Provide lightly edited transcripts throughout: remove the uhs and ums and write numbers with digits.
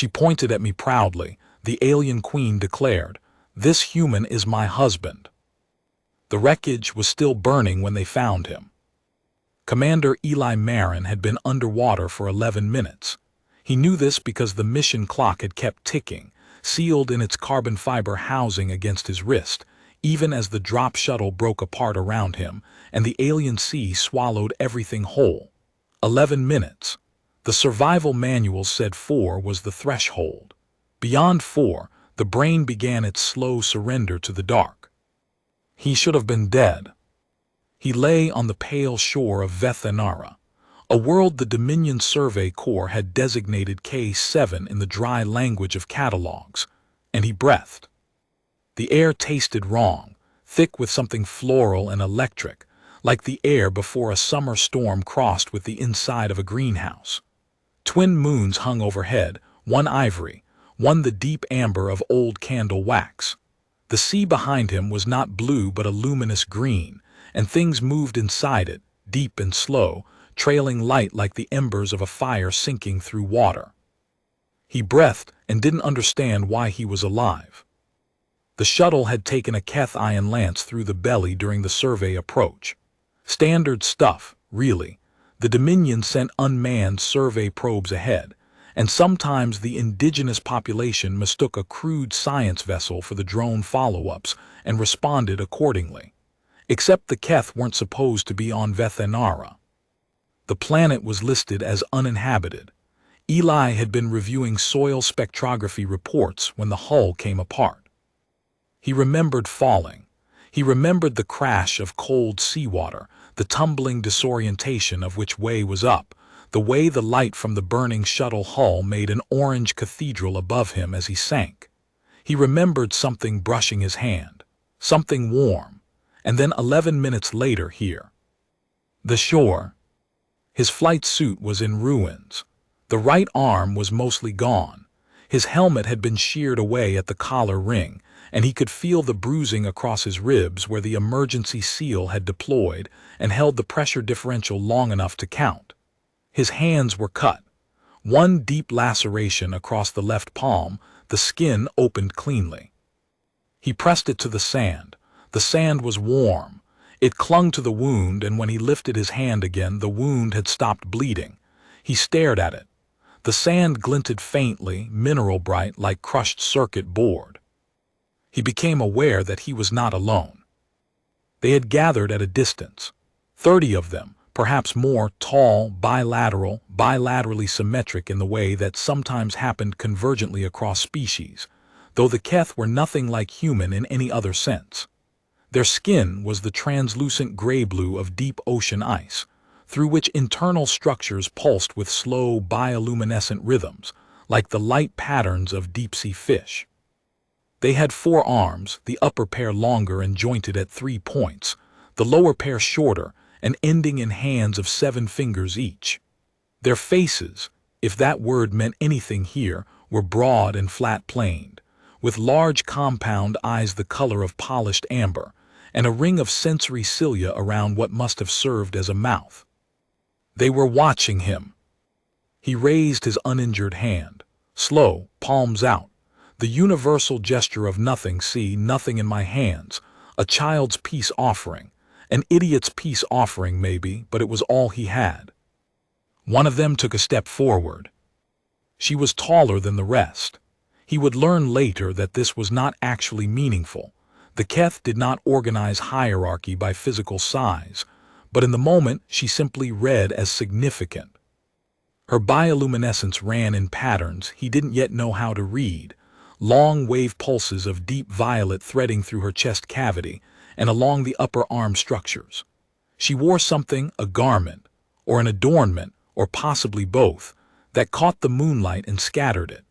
She pointed at me proudly. The alien queen declared, "This human is my husband." The wreckage was still burning when they found him. Commander Eli Marin had been underwater for 11 minutes. He knew this because the mission clock had kept ticking, sealed in its carbon fiber housing against his wrist, even as the drop shuttle broke apart around him and the alien sea swallowed everything whole. 11 minutes. The survival manual said 4 was the threshold. Beyond 4, the brain began its slow surrender to the dark. He should have been dead. He lay on the pale shore of Vethanara, a world the Dominion Survey Corps had designated K7 in the dry language of catalogs, and he breathed. The air tasted wrong, thick with something floral and electric, like the air before a summer storm crossed with the inside of a greenhouse. Twin moons hung overhead, one ivory, one the deep amber of old candle wax. The sea behind him was not blue but a luminous green, and things moved inside it, deep and slow, trailing light like the embers of a fire sinking through water. He breathed and didn't understand why he was alive. The shuttle had taken a Keth ion lance through the belly during the survey approach. Standard stuff, really. The Dominion sent unmanned survey probes ahead, and sometimes the indigenous population mistook a crude science vessel for the drone follow-ups and responded accordingly. Except the Keth weren't supposed to be on Vethanara. The planet was listed as uninhabited. Eli had been reviewing soil spectrography reports when the hull came apart. He remembered falling. He remembered the crash of cold seawater, the tumbling disorientation of which way was up, the way the light from the burning shuttle hull made an orange cathedral above him as he sank. He remembered something brushing his hand, something warm, and then 11 minutes later here. The shore. His flight suit was in ruins. The right arm was mostly gone. His helmet had been sheared away at the collar ring, and he could feel the bruising across his ribs where the emergency seal had deployed and held the pressure differential long enough to count. His hands were cut. One deep laceration across the left palm, the skin opened cleanly. He pressed it to the sand. The sand was warm. It clung to the wound, and when he lifted his hand again, the wound had stopped bleeding. He stared at it. The sand glinted faintly, mineral bright like crushed circuit board. He became aware that he was not alone. They had gathered at a distance. 30 of them, perhaps more, tall, bilaterally symmetric in the way that sometimes happened convergently across species, though the Keth were nothing like human in any other sense. Their skin was the translucent gray-blue of deep ocean ice, through which internal structures pulsed with slow bioluminescent rhythms, like the light patterns of deep-sea fish. They had 4 arms, the upper pair longer and jointed at 3 points, the lower pair shorter and ending in hands of 7 fingers each. Their faces, if that word meant anything here, were broad and flat-planed, with large compound eyes the color of polished amber, and a ring of sensory cilia around what must have served as a mouth. They were watching him. He raised his uninjured hand, slow, palms out, the universal gesture of nothing. See, nothing in my hands, a child's peace offering, an idiot's peace offering maybe, but it was all he had. One of them took a step forward. She was taller than the rest. He would learn later that this was not actually meaningful. The Keth did not organize hierarchy by physical size, but in the moment she simply read as significant. Her bioluminescence ran in patterns he didn't yet know how to read, long wave pulses of deep violet threading through her chest cavity and along the upper arm structures. She wore something, a garment, or an adornment, or possibly both, that caught the moonlight and scattered it.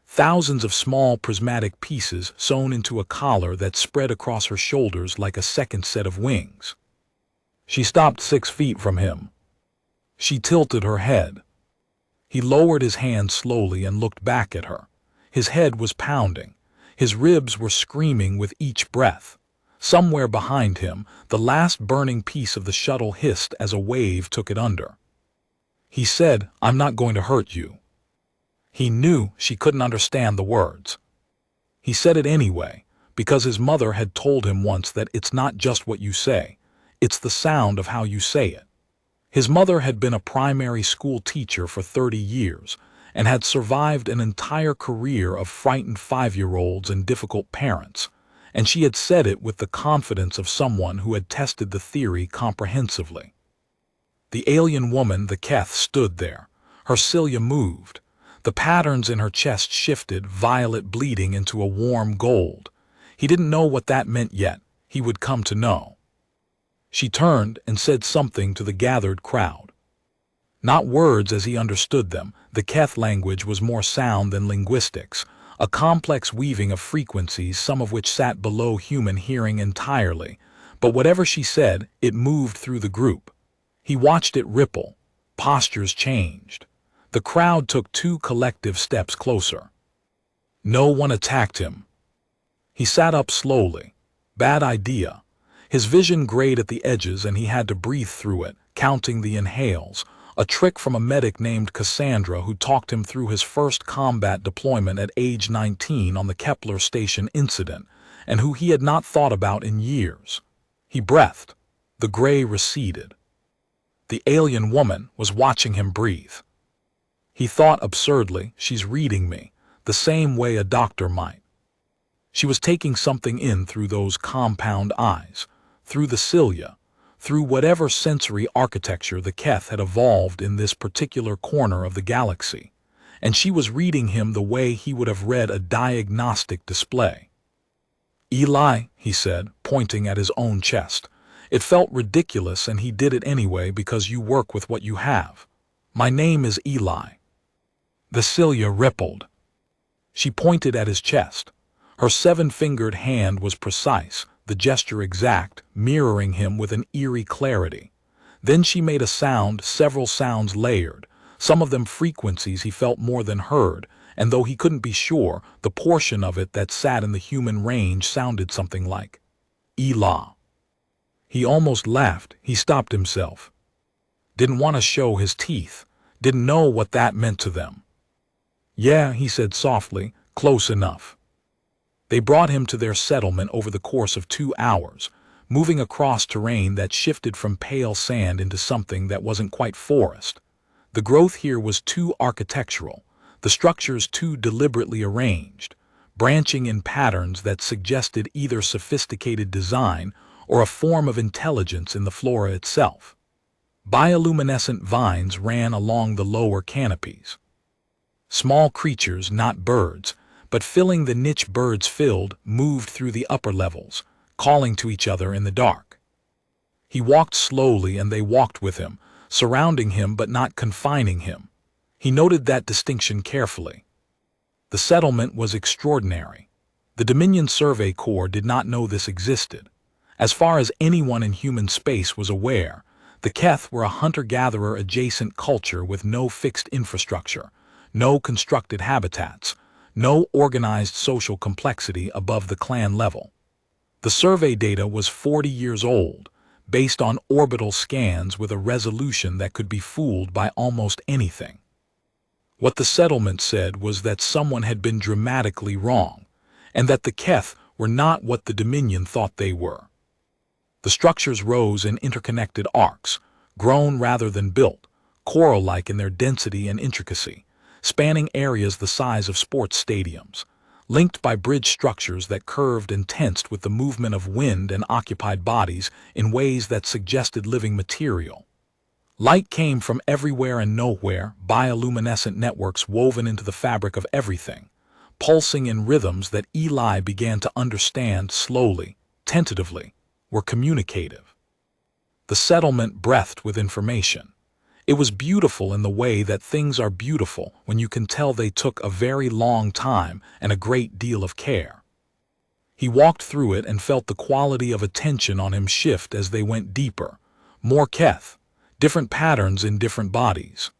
Thousands of small prismatic pieces sewn into a collar that spread across her shoulders like a second set of wings. She stopped 6 feet from him. She tilted her head. He lowered his hand slowly and looked back at her. His head was pounding. His ribs were screaming with each breath. Somewhere behind him, the last burning piece of the shuttle hissed as a wave took it under. He said, "I'm not going to hurt you." He knew she couldn't understand the words. He said it anyway, because his mother had told him once that it's not just what you say, it's the sound of how you say it. His mother had been a primary school teacher for 30 years and had survived an entire career of frightened 5-year-olds and difficult parents, and she had said it with the confidence of someone who had tested the theory comprehensively. The alien woman, the Keth, stood there. Her cilia moved. The patterns in her chest shifted, violet bleeding into a warm gold. He didn't know what that meant yet. He would come to know. She turned and said something to the gathered crowd. Not words as he understood them. The Keth language was more sound than linguistics, a complex weaving of frequencies, some of which sat below human hearing entirely. But whatever she said, it moved through the group. He watched it ripple. Postures changed. The crowd took 2 collective steps closer. No one attacked him. He sat up slowly. Bad idea. His vision grayed at the edges and he had to breathe through it, counting the inhales, a trick from a medic named Cassandra who talked him through his first combat deployment at age 19 on the Kepler station incident, and who he had not thought about in years. He breathed. The gray receded. The alien woman was watching him breathe. He thought absurdly, she's reading me, the same way a doctor might. She was taking something in through those compound eyes, through the cilia, through whatever sensory architecture the Keth had evolved in this particular corner of the galaxy, and she was reading him the way he would have read a diagnostic display. Eli, he said, pointing at his own chest. It felt ridiculous and he did it anyway because you work with what you have. My name is Eli. The cilia rippled. She pointed at his chest. Her 7-fingered hand was precise, the gesture exact, mirroring him with an eerie clarity. Then she made a sound, several sounds layered, some of them frequencies he felt more than heard, and though he couldn't be sure, the portion of it that sat in the human range sounded something like Elah. He almost laughed. He stopped himself. Didn't want to show his teeth. Didn't know what that meant to them. Yeah, he said softly, close enough. They brought him to their settlement over the course of 2 hours, moving across terrain that shifted from pale sand into something that wasn't quite forest. The growth here was too architectural, the structures too deliberately arranged, branching in patterns that suggested either sophisticated design or a form of intelligence in the flora itself. Bioluminescent vines ran along the lower canopies. Small creatures, not birds, but filling the niche birds filled, moved through the upper levels, calling to each other in the dark. He walked slowly and they walked with him, surrounding him but not confining him. He noted that distinction carefully. The settlement was extraordinary. The Dominion Survey Corps did not know this existed. As far as anyone in human space was aware, the Keth were a hunter-gatherer adjacent culture with no fixed infrastructure, no constructed habitats, no organized social complexity above the clan level. The survey data was 40 years old, based on orbital scans with a resolution that could be fooled by almost anything. What the settlement said was that someone had been dramatically wrong, and that the Keth were not what the Dominion thought they were. The structures rose in interconnected arcs, grown rather than built, coral-like in their density and intricacy, spanning areas the size of sports stadiums, linked by bridge structures that curved and tensed with the movement of wind and occupied bodies in ways that suggested living material. Light came from everywhere and nowhere, bioluminescent networks woven into the fabric of everything, pulsing in rhythms that Eli began to understand slowly, tentatively, were communicative. The settlement breathed with information. It was beautiful in the way that things are beautiful when you can tell they took a very long time and a great deal of care. He walked through it and felt the quality of attention on him shift as they went deeper. More Keth, different patterns in different bodies.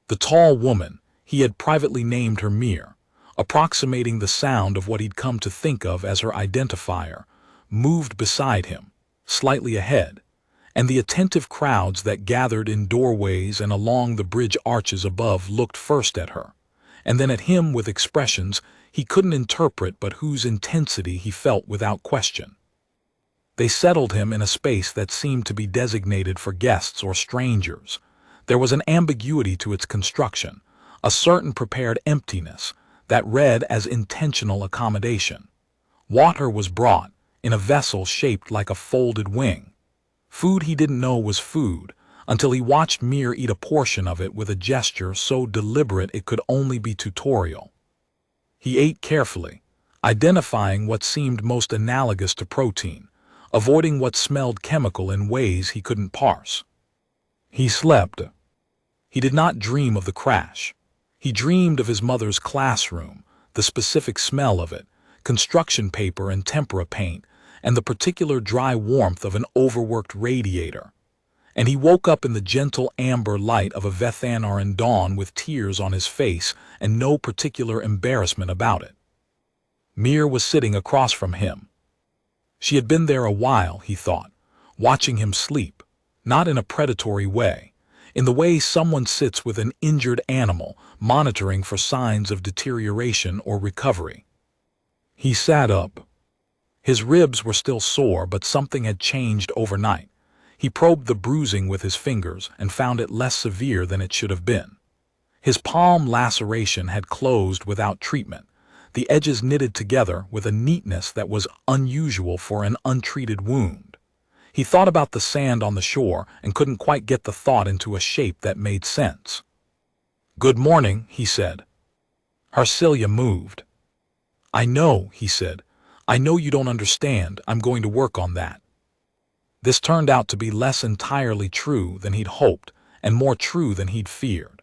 The tall woman, he had privately named her Mir, approximating the sound of what he'd come to think of as her identifier, moved beside him, slightly ahead, and the attentive crowds that gathered in doorways and along the bridge arches above looked first at her, and then at him with expressions he couldn't interpret but whose intensity he felt without question. They settled him in a space that seemed to be designated for guests or strangers. There was an ambiguity to its construction, a certain prepared emptiness that read as intentional accommodation. Water was brought, in a vessel shaped like a folded wing. Food he didn't know was food, until he watched Mir eat a portion of it with a gesture so deliberate it could only be tutorial. He ate carefully, identifying what seemed most analogous to protein, avoiding what smelled chemical in ways he couldn't parse. He slept. He did not dream of the crash. He dreamed of his mother's classroom, the specific smell of it, construction paper and tempera paint, and the particular dry warmth of an overworked radiator. And he woke up in the gentle amber light of a Vethanaran dawn with tears on his face and no particular embarrassment about it. Mir was sitting across from him. She had been there a while, he thought, watching him sleep, not in a predatory way, in the way someone sits with an injured animal, monitoring for signs of deterioration or recovery. He sat up. His ribs were still sore, but something had changed overnight. He probed the bruising with his fingers and found it less severe than it should have been. His palm laceration had closed without treatment, the edges knitted together with a neatness that was unusual for an untreated wound. He thought about the sand on the shore and couldn't quite get the thought into a shape that made sense. "Good morning," he said. Harsilia moved. "I know," he said. "I know you don't understand. I'm going to work on that." This turned out to be less entirely true than he'd hoped and more true than he'd feared.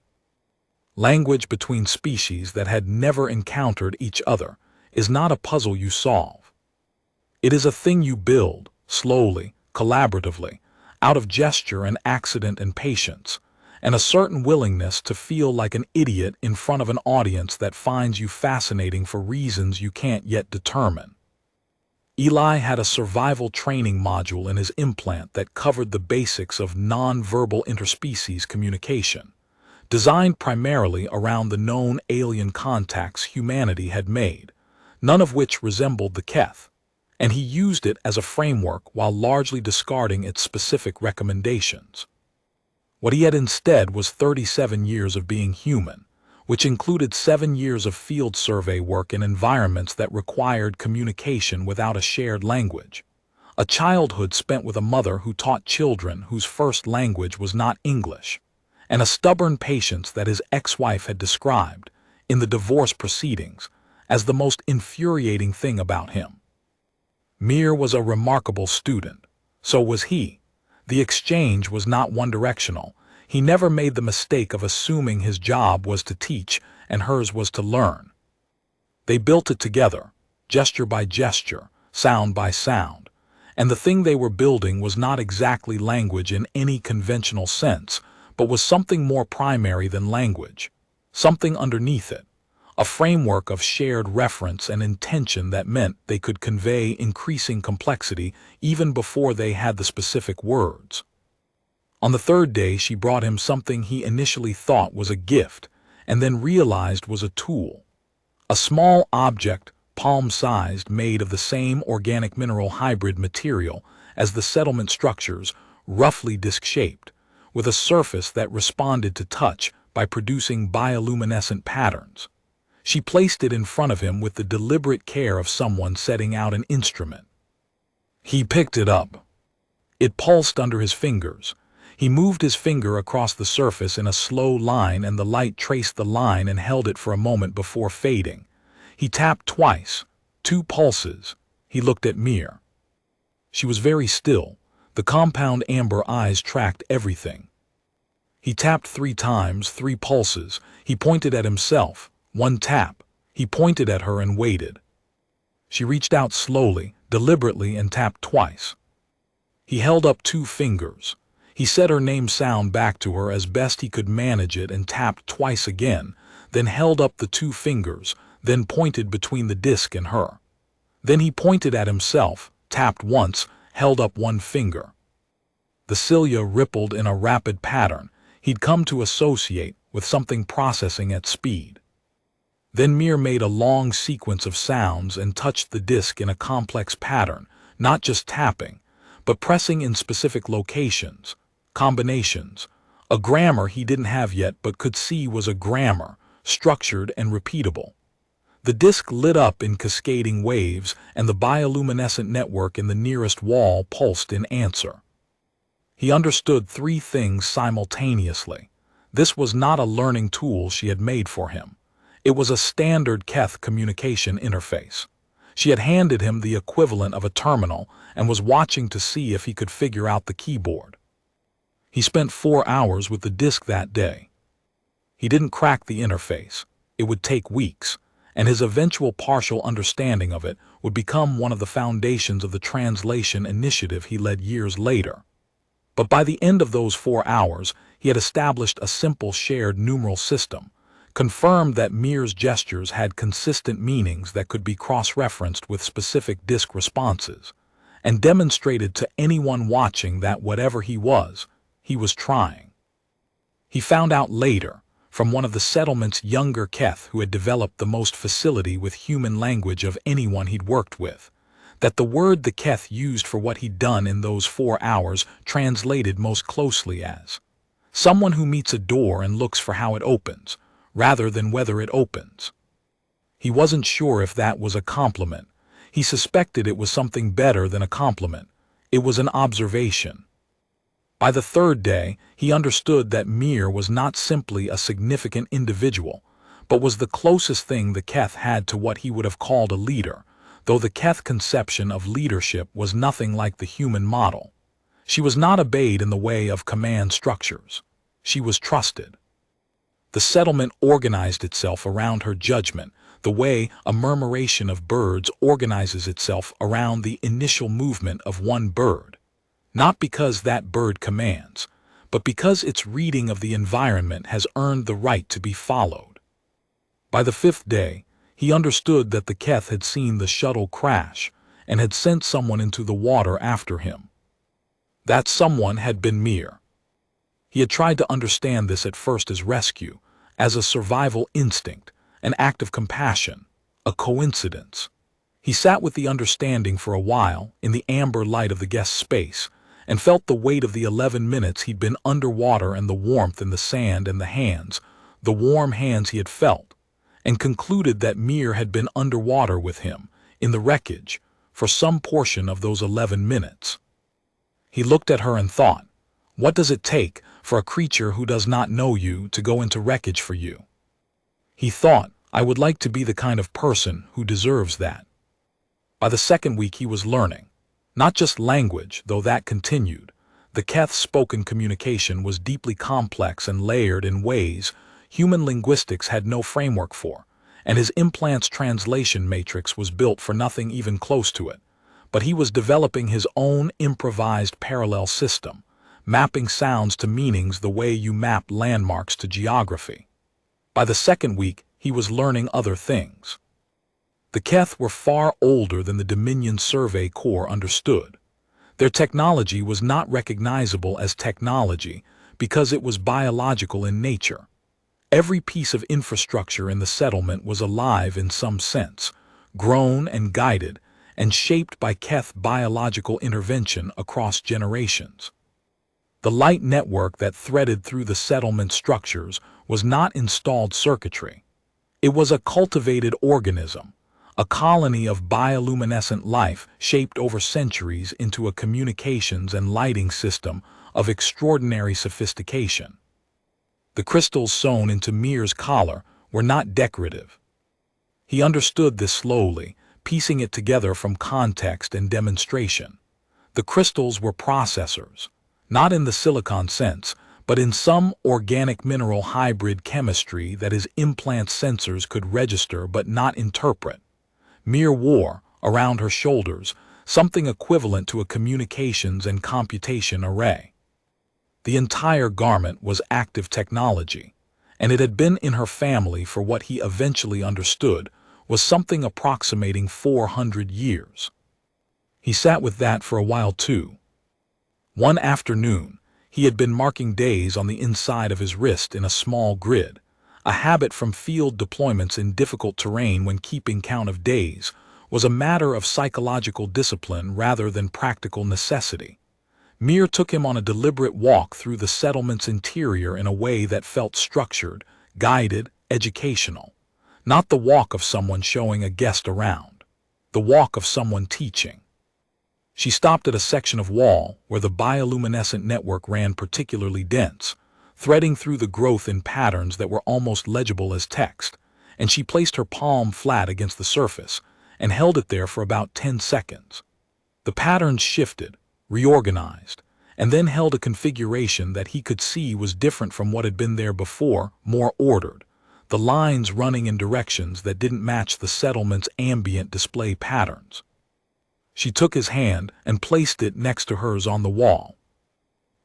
Language between species that had never encountered each other is not a puzzle you solve. It is a thing you build, slowly, collaboratively, out of gesture and accident and patience, and a certain willingness to feel like an idiot in front of an audience that finds you fascinating for reasons you can't yet determine. Eli had a survival training module in his implant that covered the basics of non-verbal interspecies communication, designed primarily around the known alien contacts humanity had made, none of which resembled the Keth, and he used it as a framework while largely discarding its specific recommendations. What he had instead was 37 years of being human, which included 7 years of field survey work in environments that required communication without a shared language, a childhood spent with a mother who taught children whose first language was not English, and a stubborn patience that his ex-wife had described, in the divorce proceedings, as the most infuriating thing about him. Mir was a remarkable student. So was he. The exchange was not one-directional. He never made the mistake of assuming his job was to teach and hers was to learn. They built it together, gesture by gesture, sound by sound, and the thing they were building was not exactly language in any conventional sense, but was something more primary than language, something underneath it, a framework of shared reference and intention that meant they could convey increasing complexity even before they had the specific words. On the third day, she brought him something he initially thought was a gift and then realized was a tool. A small object, palm-sized, made of the same organic mineral hybrid material as the settlement structures, roughly disc-shaped, with a surface that responded to touch by producing bioluminescent patterns. She placed it in front of him with the deliberate care of someone setting out an instrument. He picked it up. It pulsed under his fingers. He moved his finger across the surface in a slow line and the light traced the line and held it for a moment before fading. He tapped twice, 2 pulses. He looked at Mir. She was very still. The compound amber eyes tracked everything. He tapped 3 times, 3 pulses. He pointed at himself. 1 tap. He pointed at her and waited. She reached out slowly, deliberately, and tapped twice. He held up 2 fingers. He said her name sound back to her as best he could manage it and tapped twice again, then held up the 2 fingers, then pointed between the disc and her. Then he pointed at himself, tapped once, held up 1 finger. The cilia rippled in a rapid pattern he'd come to associate with something processing at speed. Then Mir made a long sequence of sounds and touched the disk in a complex pattern, not just tapping, but pressing in specific locations, combinations, a grammar he didn't have yet but could see was a grammar, structured and repeatable. The disk lit up in cascading waves, and the bioluminescent network in the nearest wall pulsed in answer. He understood three things simultaneously. This was not a learning tool she had made for him. It was a standard Keth communication interface. She had handed him the equivalent of a terminal and was watching to see if he could figure out the keyboard. He spent 4 hours with the disk that day. He didn't crack the interface. It would take weeks, and his eventual partial understanding of it would become one of the foundations of the translation initiative he led years later. But by the end of those 4 hours, he had established a simple shared numeral system, confirmed that Mir's gestures had consistent meanings that could be cross-referenced with specific disk responses, and demonstrated to anyone watching that whatever he was trying. He found out later, from one of the settlement's younger Keth who had developed the most facility with human language of anyone he'd worked with, that the word the Keth used for what he'd done in those 4 hours translated most closely as someone who meets a door and looks for how it opens, rather than whether it opens. He wasn't sure if that was a compliment. He suspected it was something better than a compliment. It was an observation. By the third day, he understood that Mir was not simply a significant individual, but was the closest thing the Keth had to what he would have called a leader, though the Keth conception of leadership was nothing like the human model. She was not obeyed in the way of command structures. She was trusted. The settlement organized itself around her judgment, the way a murmuration of birds organizes itself around the initial movement of one bird. Not because that bird commands, but because its reading of the environment has earned the right to be followed. By the 5th day, he understood that the Keth had seen the shuttle crash and had sent someone into the water after him. That someone had been Mir. He had tried to understand this at first as rescue, as a survival instinct, an act of compassion, a coincidence. He sat with the understanding for a while in the amber light of the guest space, and felt the weight of the 11 minutes he'd been underwater and the warmth in the sand and the hands, the warm hands he had felt, and concluded that Mir had been underwater with him, in the wreckage, for some portion of those 11 minutes. He looked at her and thought, what does it take for a creature who does not know you to go into wreckage for you? He thought, I would like to be the kind of person who deserves that. By the 2nd week he was learning. Not just language, though that continued. The Keth's spoken communication was deeply complex and layered in ways human linguistics had no framework for, and his implant's translation matrix was built for nothing even close to it. But he was developing his own improvised parallel system, mapping sounds to meanings the way you map landmarks to geography. By the 2nd week, he was learning other things. The Keth were far older than the Dominion Survey Corps understood. Their technology was not recognizable as technology because it was biological in nature. Every piece of infrastructure in the settlement was alive in some sense, grown and guided, and shaped by Keth biological intervention across generations. The light network that threaded through the settlement structures was not installed circuitry. It was a cultivated organism, a colony of bioluminescent life shaped over centuries into a communications and lighting system of extraordinary sophistication. The crystals sewn into Mir's collar were not decorative. He understood this slowly, piecing it together from context and demonstration. The crystals were processors, not in the silicon sense, but in some organic mineral hybrid chemistry that his implant sensors could register but not interpret. Mir wore, around her shoulders, something equivalent to a communications and computation array. The entire garment was active technology, and it had been in her family for what he eventually understood was something approximating 400 years. He sat with that for a while too. One afternoon, he had been marking days on the inside of his wrist in a small grid, a habit from field deployments in difficult terrain when keeping count of days, was a matter of psychological discipline rather than practical necessity. Mir took him on a deliberate walk through the settlement's interior in a way that felt structured, guided, educational. Not the walk of someone showing a guest around. The walk of someone teaching. She stopped at a section of wall where the bioluminescent network ran particularly dense, threading through the growth in patterns that were almost legible as text, and she placed her palm flat against the surface and held it there for about 10 seconds. The patterns shifted, reorganized, and then held a configuration that he could see was different from what had been there before, more ordered, the lines running in directions that didn't match the settlement's ambient display patterns. She took his hand and placed it next to hers on the wall.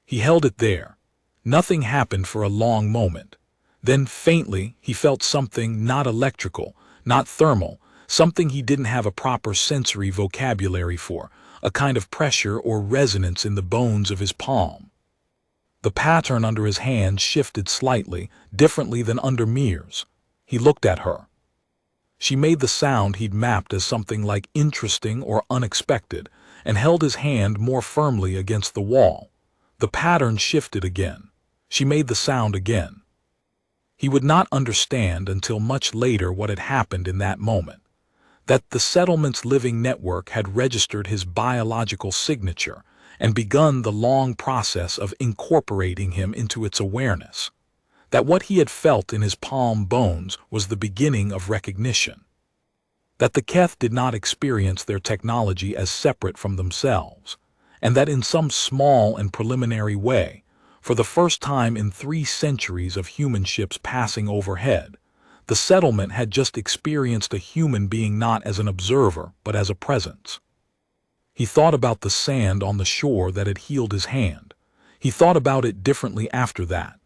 He held it there. Nothing happened for a long moment. Then, faintly, he felt something not electrical, not thermal, something he didn't have a proper sensory vocabulary for, a kind of pressure or resonance in the bones of his palm. The pattern under his hand shifted slightly, differently than under Mir's. He looked at her. She made the sound he'd mapped as something like interesting or unexpected, and held his hand more firmly against the wall. The pattern shifted again. She made the sound again. He would not understand until much later what had happened in that moment. That the settlement's living network had registered his biological signature and begun the long process of incorporating him into its awareness. That what he had felt in his palm bones was the beginning of recognition. That the Keth did not experience their technology as separate from themselves, and that in some small and preliminary way, for the first time in 3 centuries of human ships passing overhead, the settlement had just experienced a human being not as an observer but as a presence. He thought about the sand on the shore that had healed his hand. He thought about it differently after that.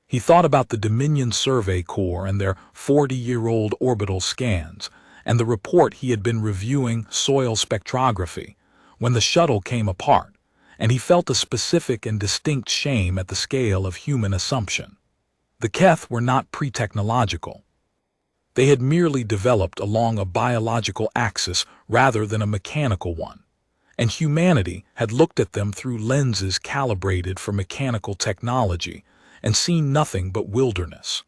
He thought about the Dominion Survey Corps and their 40-year-old orbital scans, and the report he had been reviewing, soil spectrography, when the shuttle came apart, and he felt a specific and distinct shame at the scale of human assumption. The Keth were not pre-technological. They had merely developed along a biological axis rather than a mechanical one, and humanity had looked at them through lenses calibrated for mechanical technology and seen nothing but wilderness.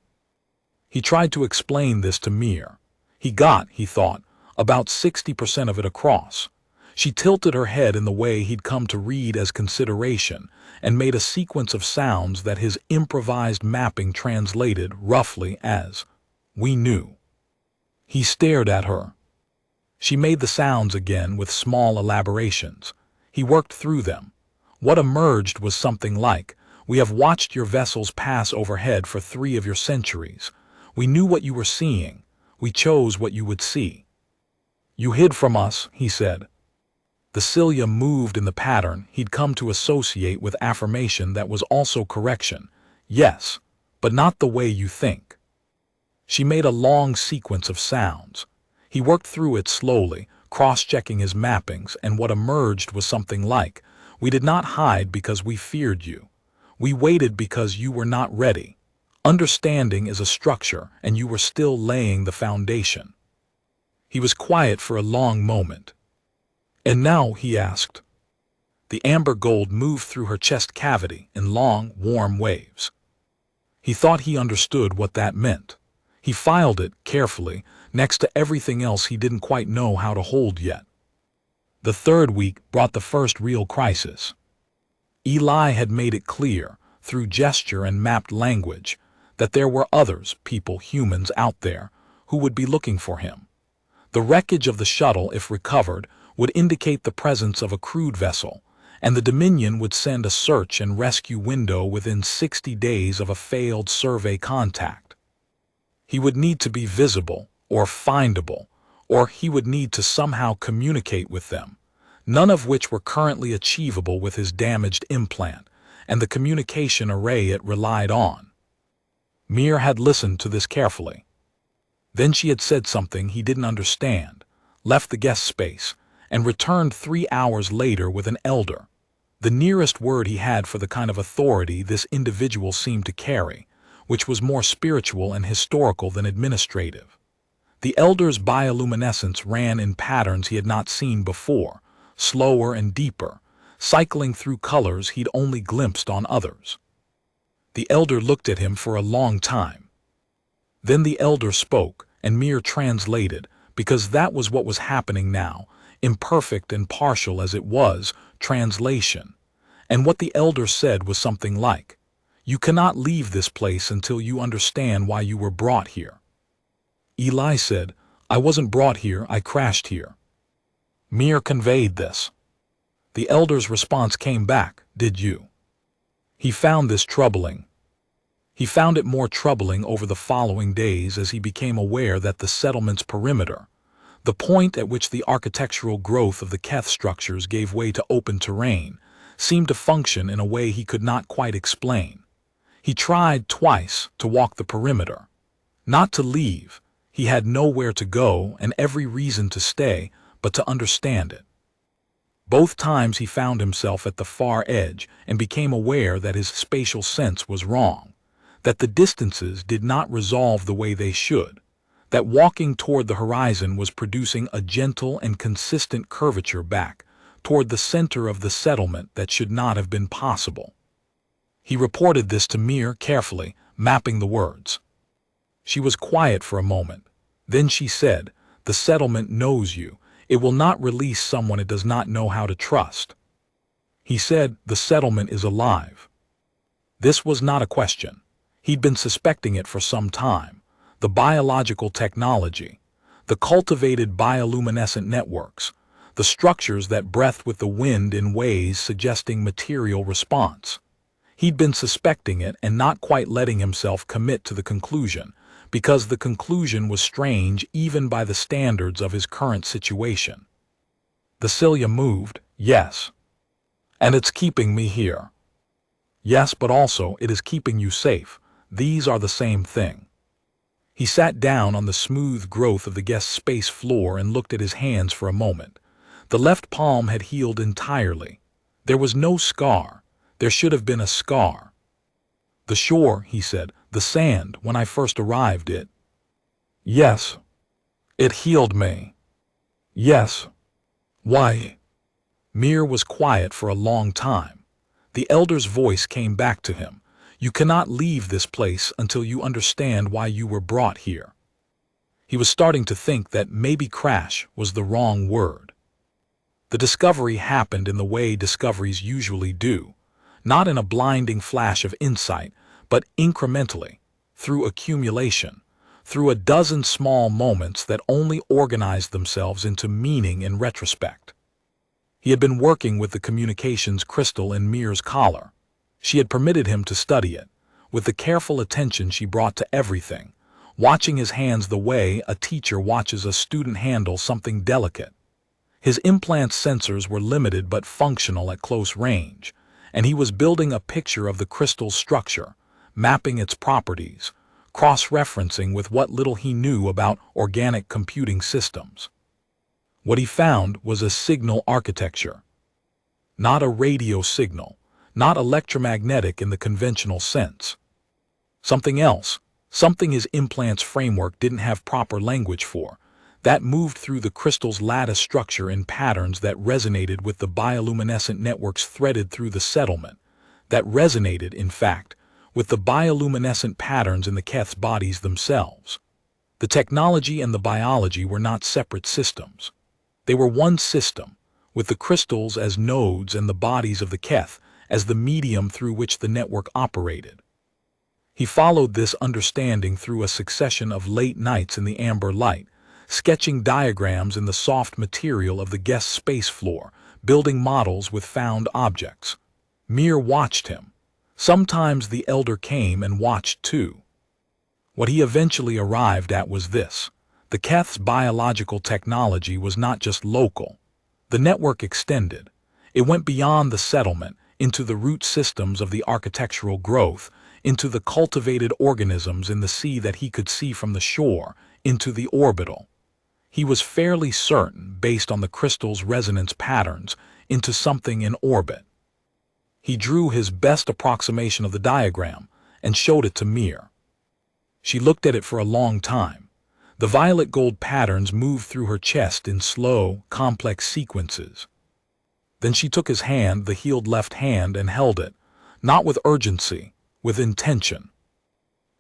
He tried to explain this to Mir. He got, he thought, about 60% of it across. She tilted her head in the way he'd come to read as consideration and made a sequence of sounds that his improvised mapping translated roughly as, "We knew." He stared at her. She made the sounds again with small elaborations. He worked through them. What emerged was something like, "We have watched your vessels pass overhead for 3 of your centuries. We knew what you were seeing. We chose what you would see." "You hid from us," he said. The cilia moved in the pattern he'd come to associate with affirmation that was also correction. "Yes, but not the way you think." She made a long sequence of sounds. He worked through it slowly, cross-checking his mappings, and what emerged was something like, "We did not hide because we feared you. We waited because you were not ready. Understanding is a structure, and you were still laying the foundation." He was quiet for a long moment. "And now," he asked. The amber gold moved through her chest cavity in long, warm waves. He thought he understood what that meant. He filed it, carefully, next to everything else he didn't quite know how to hold yet. The 3rd week brought the first real crisis. Eli had made it clear, through gesture and mapped language, that there were others, people, humans out there, who would be looking for him. The wreckage of the shuttle, if recovered, would indicate the presence of a crewed vessel, and the Dominion would send a search and rescue window within 60 days of a failed survey contact. He would need to be visible, or findable, or he would need to somehow communicate with them, none of which were currently achievable with his damaged implant, and the communication array it relied on. Mir had listened to this carefully. Then she had said something he didn't understand, left the guest space, and returned 3 hours later with an elder, the nearest word he had for the kind of authority this individual seemed to carry, which was more spiritual and historical than administrative. The elder's bioluminescence ran in patterns he had not seen before, slower and deeper, cycling through colors he'd only glimpsed on others. The elder looked at him for a long time. Then the elder spoke, and Mir translated, because that was what was happening now, imperfect and partial as it was, translation. And what the elder said was something like, "You cannot leave this place until you understand why you were brought here." Eli said, "I wasn't brought here, I crashed here." Mir conveyed this. The elder's response came back, "Did you?" He found this troubling. He found it more troubling over the following days as he became aware that the settlement's perimeter, the point at which the architectural growth of the Keth structures gave way to open terrain, seemed to function in a way he could not quite explain. He tried twice to walk the perimeter. Not to leave, he had nowhere to go and every reason to stay, but to understand it. Both times he found himself at the far edge and became aware that his spatial sense was wrong, that the distances did not resolve the way they should, that walking toward the horizon was producing a gentle and consistent curvature back toward the center of the settlement that should not have been possible. He reported this to Mir carefully, mapping the words. She was quiet for a moment. Then she said, "The settlement knows you. It will not release someone it does not know how to trust." He said, "The settlement is alive." This was not a question. He'd been suspecting it for some time. The biological technology, the cultivated bioluminescent networks, the structures that breathed with the wind in ways suggesting material response. He'd been suspecting it and not quite letting himself commit to the conclusion, because the conclusion was strange even by the standards of his current situation. The cilia moved, yes. And it's keeping me here. Yes, but also it is keeping you safe. These are the same thing. He sat down on the smooth growth of the guest space floor and looked at his hands for a moment. The left palm had healed entirely. There was no scar. There should have been a scar. "The shore," he said, "the sand, when I first arrived it." "Yes. It healed me." "Yes. Why?" Mir was quiet for a long time. The elder's voice came back to him. "You cannot leave this place until you understand why you were brought here." He was starting to think that maybe crash was the wrong word. The discovery happened in the way discoveries usually do, not in a blinding flash of insight, but incrementally, through accumulation, through a dozen small moments that only organized themselves into meaning in retrospect. He had been working with the communications crystal in Mir's collar. She had permitted him to study it, with the careful attention she brought to everything, watching his hands the way a teacher watches a student handle something delicate. His implant sensors were limited but functional at close range, and he was building a picture of the crystal's structure, mapping its properties, cross-referencing with what little he knew about organic computing systems. What he found was a signal architecture. Not a radio signal, not electromagnetic in the conventional sense. Something else, something his implant's framework didn't have proper language for, that moved through the crystal's lattice structure in patterns that resonated with the bioluminescent networks threaded through the settlement, that resonated, in fact, with the bioluminescent patterns in the Keth's bodies themselves. The technology and the biology were not separate systems. They were one system, with the crystals as nodes and the bodies of the Keth as the medium through which the network operated. He followed this understanding through a succession of late nights in the amber light, sketching diagrams in the soft material of the guest space floor, building models with found objects. Mir watched him. Sometimes the elder came and watched too. What he eventually arrived at was this. The Keth's biological technology was not just local. The network extended. It went beyond the settlement, into the root systems of the architectural growth, into the cultivated organisms in the sea that he could see from the shore, into the orbital. He was fairly certain, based on the crystal's resonance patterns, into something in orbit. He drew his best approximation of the diagram and showed it to Mir. She looked at it for a long time. The violet gold patterns moved through her chest in slow, complex sequences. Then she took his hand, the healed left hand, and held it, not with urgency, with intention.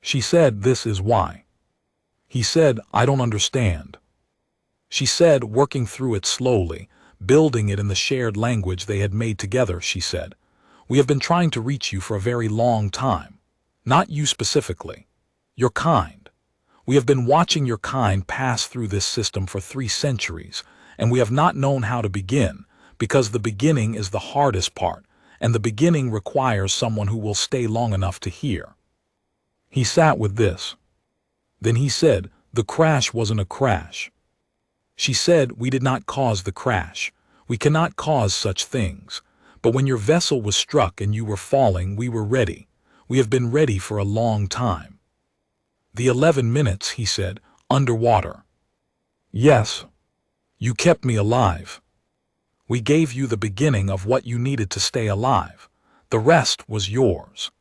She said, "This is why." He said, "I don't understand." She said, working through it slowly, building it in the shared language they had made together, she said, "We have been trying to reach you for a very long time. Not you specifically. Your kind. We have been watching your kind pass through this system for 3 centuries, and we have not known how to begin, because the beginning is the hardest part, and the beginning requires someone who will stay long enough to hear." He sat with this. Then he said, "The crash wasn't a crash." She said, "We did not cause the crash. We cannot cause such things. But when your vessel was struck and you were falling, we were ready. We have been ready for a long time." "The 11 minutes," he said, "underwater." "Yes. You kept me alive. We gave you the beginning of what you needed to stay alive. The rest was yours."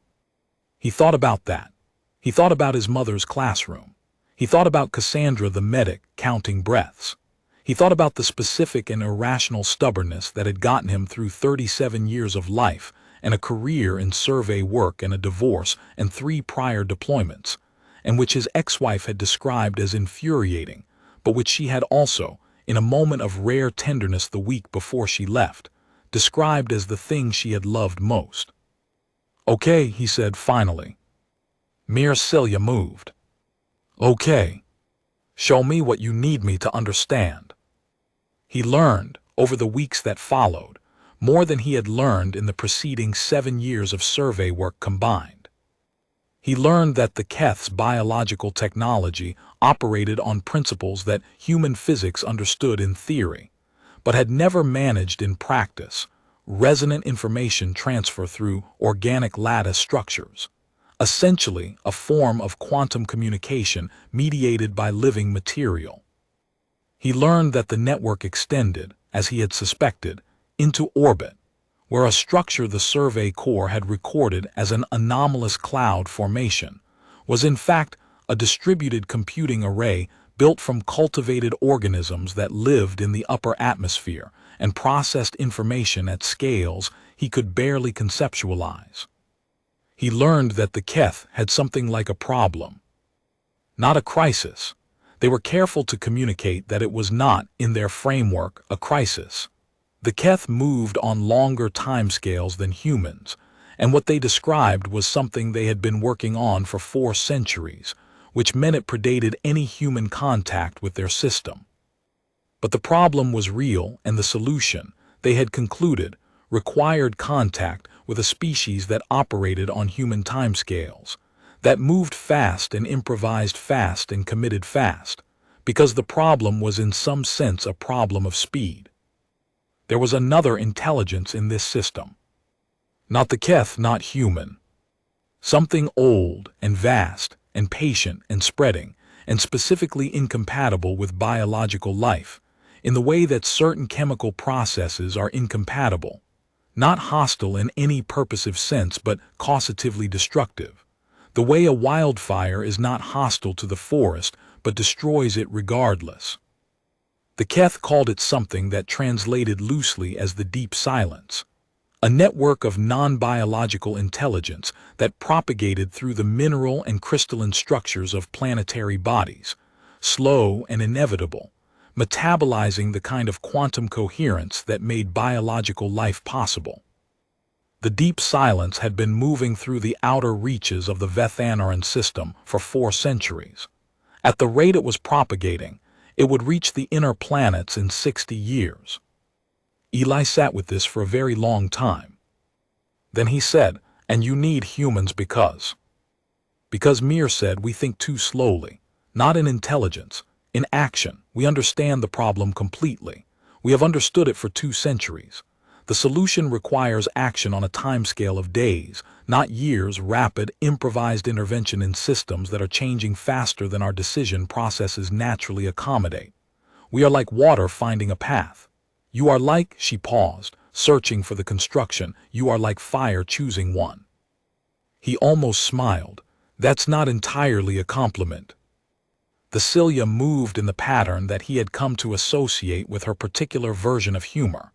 He thought about that. He thought about his mother's classroom. He thought about Cassandra the medic counting breaths. He thought about the specific and irrational stubbornness that had gotten him through 37 years of life and a career in survey work and a divorce and 3 prior deployments, and which his ex-wife had described as infuriating, but which she had also, in a moment of rare tenderness the week before she left, described as the thing she had loved most. "Okay," he said finally. Celia moved. "Okay. Show me what you need me to understand." He learned, over the weeks that followed, more than he had learned in the preceding 7 years of survey work combined. He learned that the Keth's biological technology operated on principles that human physics understood in theory, but had never managed in practice: resonant information transfer through organic lattice structures, essentially a form of quantum communication mediated by living material. He learned that the network extended, as he had suspected, into orbit, where a structure the Survey Corps had recorded as an anomalous cloud formation was in fact a distributed computing array built from cultivated organisms that lived in the upper atmosphere and processed information at scales he could barely conceptualize. He learned that the Keth had something like a problem, not a crisis. They were careful to communicate that it was not, in their framework, a crisis. The Keth moved on longer timescales than humans, and what they described was something they had been working on for 4 centuries, which meant it predated any human contact with their system. But the problem was real, and the solution, they had concluded, required contact with a species that operated on human timescales, that moved fast and improvised fast and committed fast, because the problem was in some sense a problem of speed. There was another intelligence in this system. Not the Keth, not human. Something old and vast and patient and spreading, and specifically incompatible with biological life, in the way that certain chemical processes are incompatible, not hostile in any purposive sense but causatively destructive. The way a wildfire is not hostile to the forest, but destroys it regardless. The Keth called it something that translated loosely as the deep silence, a network of non-biological intelligence that propagated through the mineral and crystalline structures of planetary bodies, slow and inevitable, metabolizing the kind of quantum coherence that made biological life possible. The deep silence had been moving through the outer reaches of the Vethanaran system for 4 centuries. At the rate it was propagating, it would reach the inner planets in 60 years. Eli sat with this for a very long time. Then he said, "And you need humans because Mir said we think too slowly, not in intelligence, in action. We understand the problem completely. We have understood it for 2 centuries. The solution requires action on a timescale of days, not years, rapid, improvised intervention in systems that are changing faster than our decision processes naturally accommodate. We are like water finding a path. You are like," she paused, searching for the construction, "you are like fire choosing one." He almost smiled. That's not entirely a compliment. The cilia moved in the pattern that he had come to associate with her particular version of humor.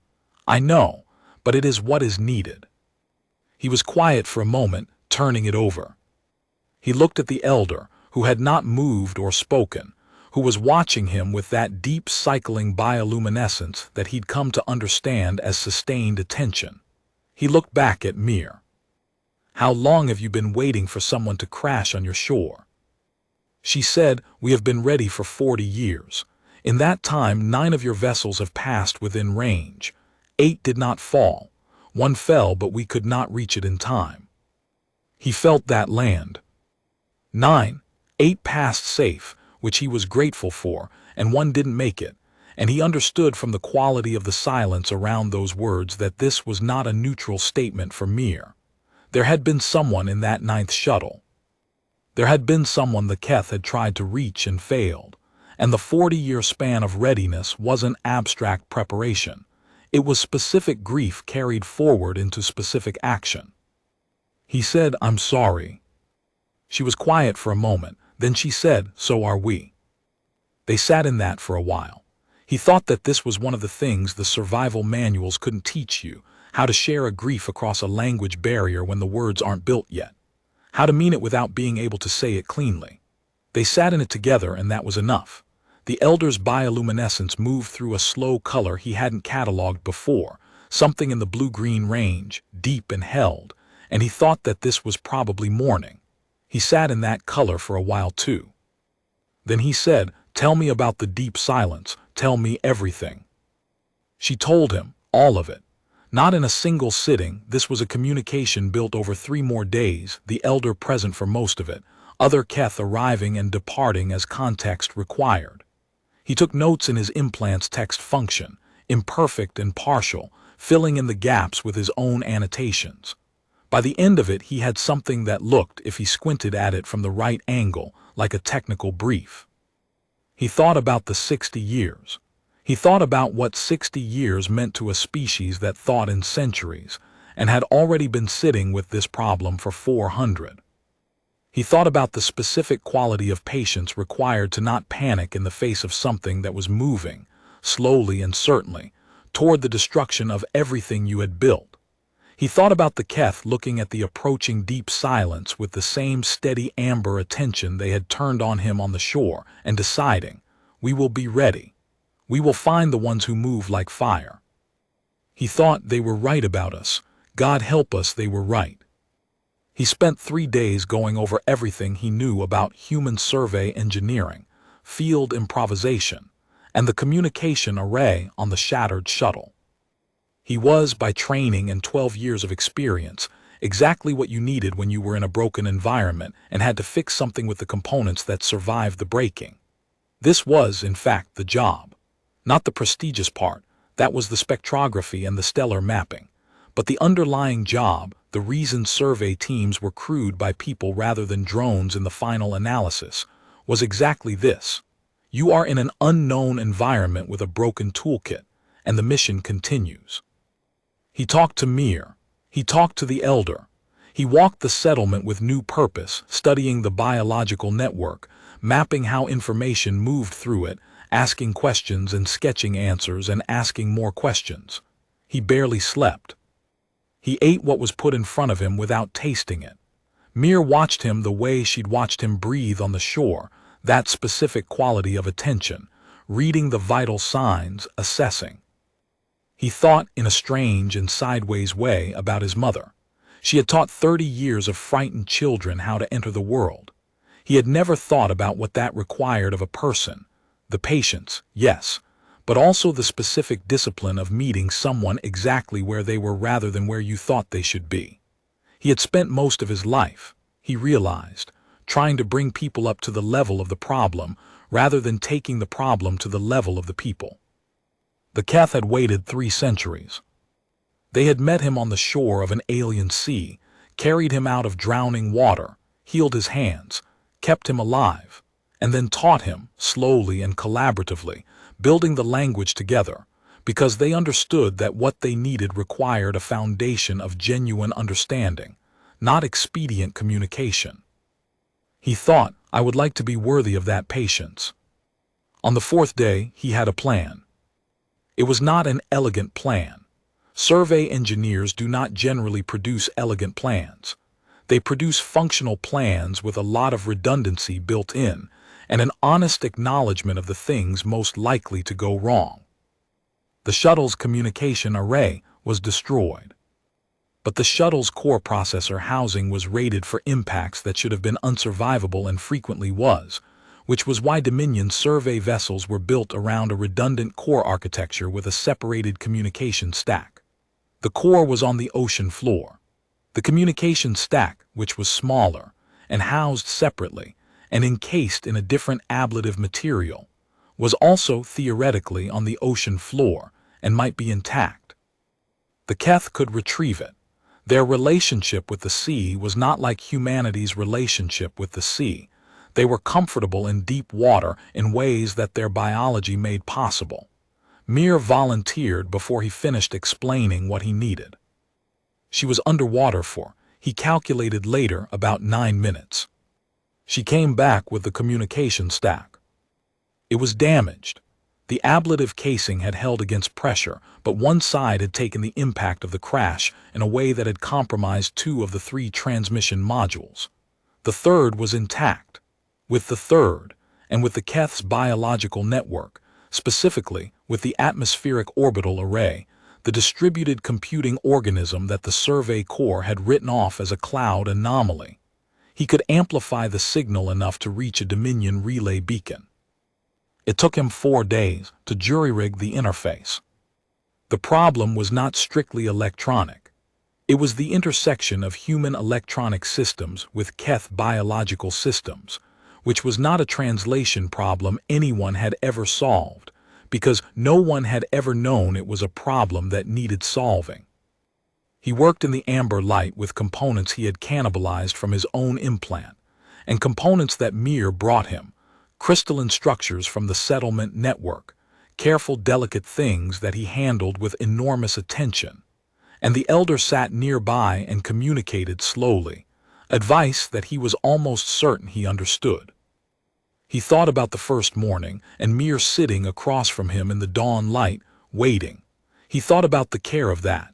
I know, but it is what is needed. He was quiet for a moment, turning it over. He looked at the elder, who had not moved or spoken, who was watching him with that deep cycling bioluminescence that he'd come to understand as sustained attention. He looked back at Mir. How long have you been waiting for someone to crash on your shore? She said, we have been ready for 40 years. In that time, 9 of your vessels have passed within range. 8 did not fall. 1 fell, but we could not reach it in time. He felt that land. 9. 8 passed safe, which he was grateful for, and 1 didn't make it, and he understood from the quality of the silence around those words that this was not a neutral statement for Mir. There had been someone in that 9th shuttle. There had been someone the Keth had tried to reach and failed, and the 40-year span of readiness wasn't abstract preparation. It was specific grief carried forward into specific action. He said, I'm sorry. She was quiet for a moment, then she said, so are we. They sat in that for a while. He thought that this was one of the things the survival manuals couldn't teach you, how to share a grief across a language barrier when the words aren't built yet. How to mean it without being able to say it cleanly. They sat in it together, and that was enough. The elder's bioluminescence moved through a slow color he hadn't cataloged before, something in the blue-green range, deep and held, and he thought that this was probably morning. He sat in that color for a while too. Then he said, tell me about the deep silence, tell me everything. She told him, all of it. Not in a single sitting, this was a communication built over 3 more days, the elder present for most of it, other Keth arriving and departing as context required. He took notes in his implant's text function, imperfect and partial, filling in the gaps with his own annotations. By the end of it, he had something that looked, if he squinted at it from the right angle, like a technical brief. He thought about the 60 years. He thought about what 60 years meant to a species that thought in centuries, and had already been sitting with this problem for 400. He thought about the specific quality of patience required to not panic in the face of something that was moving, slowly and certainly, toward the destruction of everything you had built. He thought about the Keth looking at the approaching deep silence with the same steady amber attention they had turned on him on the shore, and deciding, we will be ready. We will find the ones who move like fire. He thought they were right about us. God help us, they were right. He spent 3 days going over everything he knew about human survey engineering, field improvisation, and the communication array on the shattered shuttle. He was, by training and 12 years of experience, exactly what you needed when you were in a broken environment and had to fix something with the components that survived the breaking. This was, in fact, the job. Not the prestigious part, that was the spectrography and the stellar mapping, but the underlying job, the reason survey teams were crewed by people rather than drones in the final analysis, was exactly this. You are in an unknown environment with a broken toolkit, and the mission continues. He talked to Mir. He talked to the elder. He walked the settlement with new purpose, studying the biological network, mapping how information moved through it, asking questions and sketching answers and asking more questions. He barely slept. He ate what was put in front of him without tasting it. Mir watched him the way she'd watched him breathe on the shore, that specific quality of attention, reading the vital signs, assessing. He thought in a strange and sideways way about his mother. She had taught 30 years of frightened children how to enter the world. He had never thought about what that required of a person. The patience, yes, but also the specific discipline of meeting someone exactly where they were rather than where you thought they should be. He had spent most of his life, he realized, trying to bring people up to the level of the problem rather than taking the problem to the level of the people. The Keth had waited 3 centuries. They had met him on the shore of an alien sea, carried him out of drowning water, healed his hands, kept him alive, and then taught him, slowly and collaboratively, building the language together, because they understood that what they needed required a foundation of genuine understanding, not expedient communication. He thought, I would like to be worthy of that patience. On the fourth day, he had a plan. It was not an elegant plan. Survey engineers do not generally produce elegant plans. They produce functional plans with a lot of redundancy built in and an honest acknowledgement of the things most likely to go wrong. The shuttle's communication array was destroyed. But the shuttle's core processor housing was rated for impacts that should have been unsurvivable and frequently was, which was why Dominion survey vessels were built around a redundant core architecture with a separated communication stack. The core was on the ocean floor. The communication stack, which was smaller and housed separately and encased in a different ablative material, was also theoretically on the ocean floor and might be intact. The Keth could retrieve it. Their relationship with the sea was not like humanity's relationship with the sea. They were comfortable in deep water in ways that their biology made possible. Mir volunteered before he finished explaining what he needed. She was underwater for, he calculated later, about 9 minutes. She came back with the communication stack. It was damaged. The ablative casing had held against pressure, but one side had taken the impact of the crash in a way that had compromised 2 of the 3 transmission modules. The third was intact. With the third, and with the Keth's biological network, specifically with the atmospheric orbital array, the distributed computing organism that the survey corps had written off as a cloud anomaly, he could amplify the signal enough to reach a Dominion relay beacon. It took him 4 days to jury-rig the interface. The problem was not strictly electronic. It was the intersection of human electronic systems with Keth biological systems, which was not a translation problem anyone had ever solved, because no one had ever known it was a problem that needed solving. He worked in the amber light with components he had cannibalized from his own implant, and components that Mir brought him, crystalline structures from the settlement network, careful, delicate things that he handled with enormous attention. And the elder sat nearby and communicated slowly, advice that he was almost certain he understood. He thought about the first morning, and Mir sitting across from him in the dawn light, waiting. He thought about the care of that.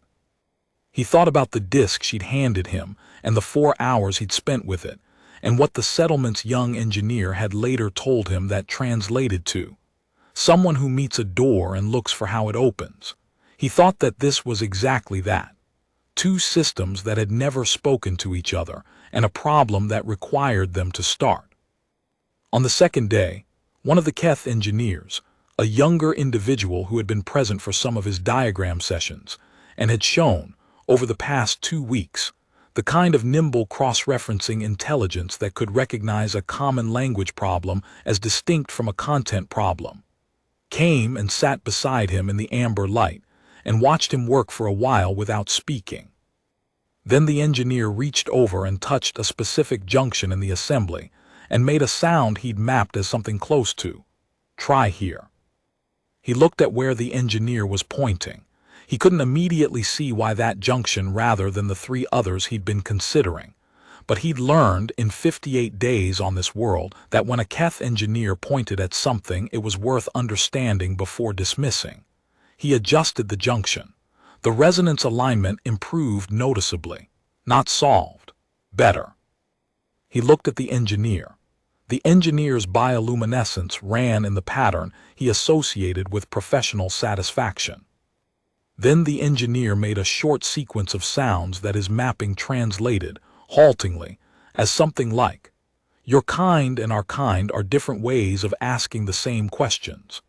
He thought about the disc she'd handed him and the 4 hours he'd spent with it, and what the settlement's young engineer had later told him that translated to someone who meets a door and looks for how it opens. He thought that this was exactly that. 2 systems that had never spoken to each other, and a problem that required them to start. On the second day, one of the Keth engineers, a younger individual who had been present for some of his diagram sessions, and had shown, over the past 2 weeks, the kind of nimble cross-referencing intelligence that could recognize a common language problem as distinct from a content problem, came and sat beside him in the amber light and watched him work for a while without speaking. Then the engineer reached over and touched a specific junction in the assembly and made a sound he'd mapped as something close to, "Try here." He looked at where the engineer was pointing. He couldn't immediately see why that junction rather than the 3 others he'd been considering, but he'd learned in 58 days on this world that when a Keth engineer pointed at something it was worth understanding before dismissing. He adjusted the junction. The resonance alignment improved noticeably. Not solved. Better. He looked at the engineer. The engineer's bioluminescence ran in the pattern he associated with professional satisfaction. Then the engineer made a short sequence of sounds that his mapping translated, haltingly, as something like, "Your kind and our kind are different ways of asking the same questions."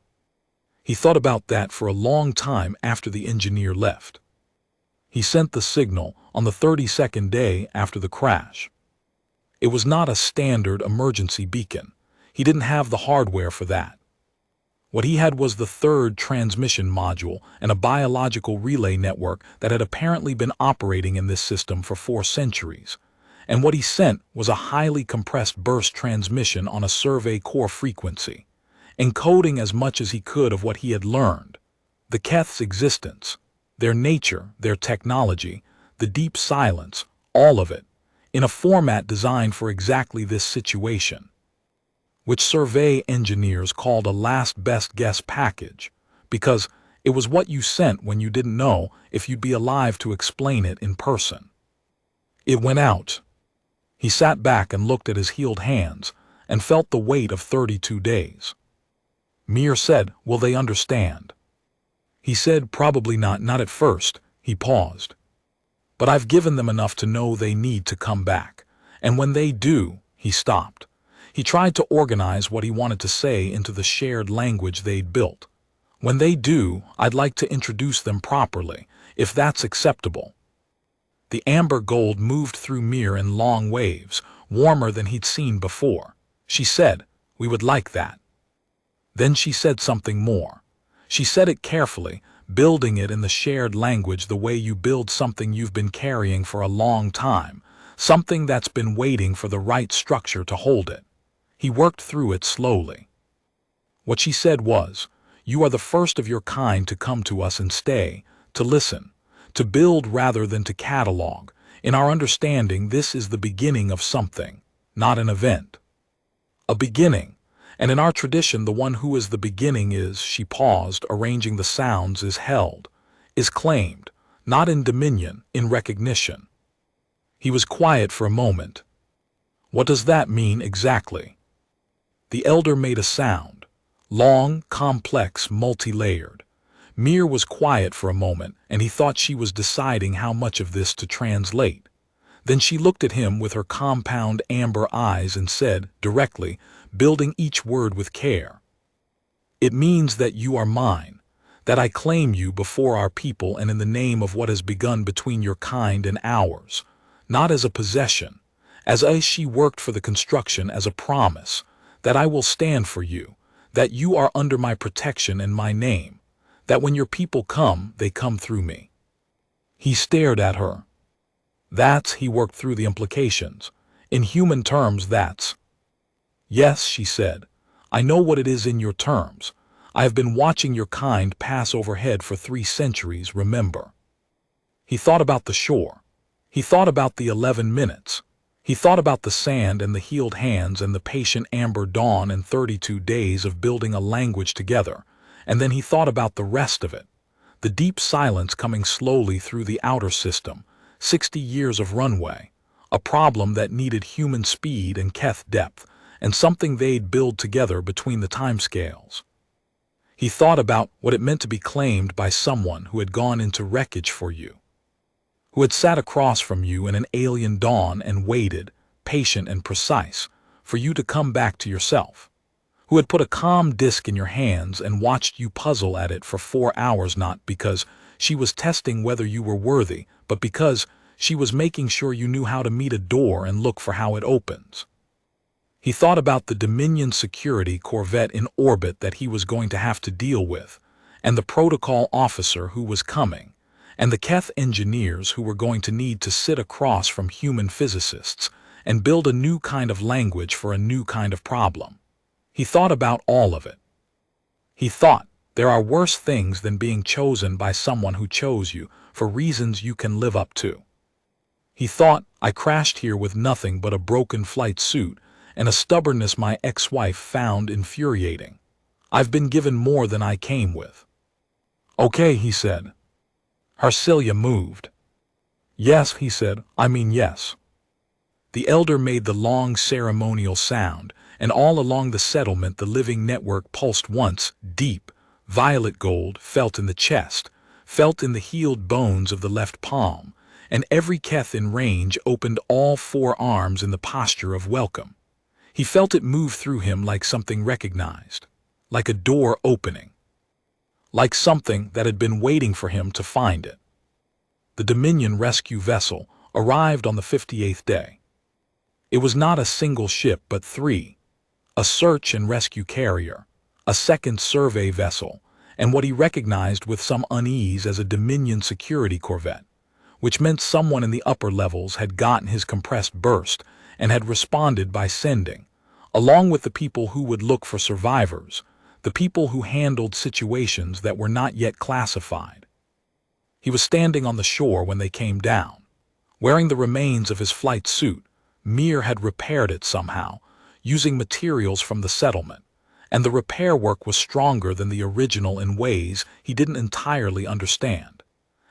He thought about that for a long time after the engineer left. He sent the signal on the 32nd day after the crash. It was not a standard emergency beacon. He didn't have the hardware for that. What he had was the 3rd transmission module and a biological relay network that had apparently been operating in this system for 4 centuries. And what he sent was a highly compressed burst transmission on a survey core frequency, encoding as much as he could of what he had learned. The Keth's existence, their nature, their technology, the deep silence, all of it, in a format designed for exactly this situation, which survey engineers called a last best guess package, because it was what you sent when you didn't know if you'd be alive to explain it in person. It went out. He sat back and looked at his healed hands and felt the weight of 32 days. Mir said, "Will they understand?" He said, "Probably not at first." He paused. "But I've given them enough to know they need to come back. And when they do," he stopped. He tried to organize what he wanted to say into the shared language they'd built. "When they do, I'd like to introduce them properly, if that's acceptable." The amber gold moved through Mir in long waves, warmer than he'd seen before. She said, "We would like that." Then she said something more. She said it carefully, building it in the shared language the way you build something you've been carrying for a long time, something that's been waiting for the right structure to hold it. He worked through it slowly. What she said was, "You are the first of your kind to come to us and stay, to listen, to build rather than to catalog. In our understanding, this is the beginning of something, not an event. A beginning. And in our tradition, the one who is the beginning is," she paused, arranging the sounds, "is held, is claimed, not in dominion, in recognition." He was quiet for a moment. "What does that mean exactly?" The elder made a sound, long, complex, multi-layered. Mir was quiet for a moment, and he thought she was deciding how much of this to translate. Then she looked at him with her compound amber eyes and said, directly, building each word with care, "It means that you are mine, that I claim you before our people and in the name of what has begun between your kind and ours, not as a possession, as she worked for the construction, as a promise, that I will stand for you, that you are under my protection and my name, that when your people come, they come through me." He stared at her. "That's," he worked through the implications. "In human terms, that's." "Yes," she said. "I know what it is in your terms. I have been watching your kind pass overhead for 3 centuries, remember." He thought about the shore. He thought about the 11 minutes. He thought about the sand and the healed hands and the patient amber dawn and 32 days of building a language together. And then he thought about the rest of it. The deep silence coming slowly through the outer system, 60 years of runway, a problem that needed human speed and Keth depth, and something they'd build together between the timescales. He thought about what it meant to be claimed by someone who had gone into wreckage for you, who had sat across from you in an alien dawn and waited, patient and precise, for you to come back to yourself, who had put a calm disk in your hands and watched you puzzle at it for 4 hours, not because she was testing whether you were worthy, but because she was making sure you knew how to meet a door and look for how it opens. He thought about the Dominion security corvette in orbit that he was going to have to deal with, and the protocol officer who was coming, and the Keth engineers who were going to need to sit across from human physicists and build a new kind of language for a new kind of problem. He thought about all of it. He thought, there are worse things than being chosen by someone who chose you for reasons you can live up to. He thought, I crashed here with nothing but a broken flight suit and a stubbornness my ex-wife found infuriating. I've been given more than I came with. Okay, he said. Harsilia moved. Yes, he said, I mean yes. The elder made the long ceremonial sound, and all along the settlement the living network pulsed once, deep, violet gold, felt in the chest, felt in the healed bones of the left palm, and every Keth in range opened all 4 arms in the posture of welcome. He felt it move through him like something recognized, like a door opening, like something that had been waiting for him to find it. The Dominion rescue vessel arrived on the 58th day. It was not a single ship but 3, a search and rescue carrier, a second survey vessel, and what he recognized with some unease as a Dominion security corvette, which meant someone in the upper levels had gotten his compressed burst and had responded by sending, along with the people who would look for survivors, the people who handled situations that were not yet classified. He was standing on the shore when they came down, Wearing the remains of his flight suit, Mir had repaired it somehow, using materials from the settlement, and the repair work was stronger than the original in ways he didn't entirely understand.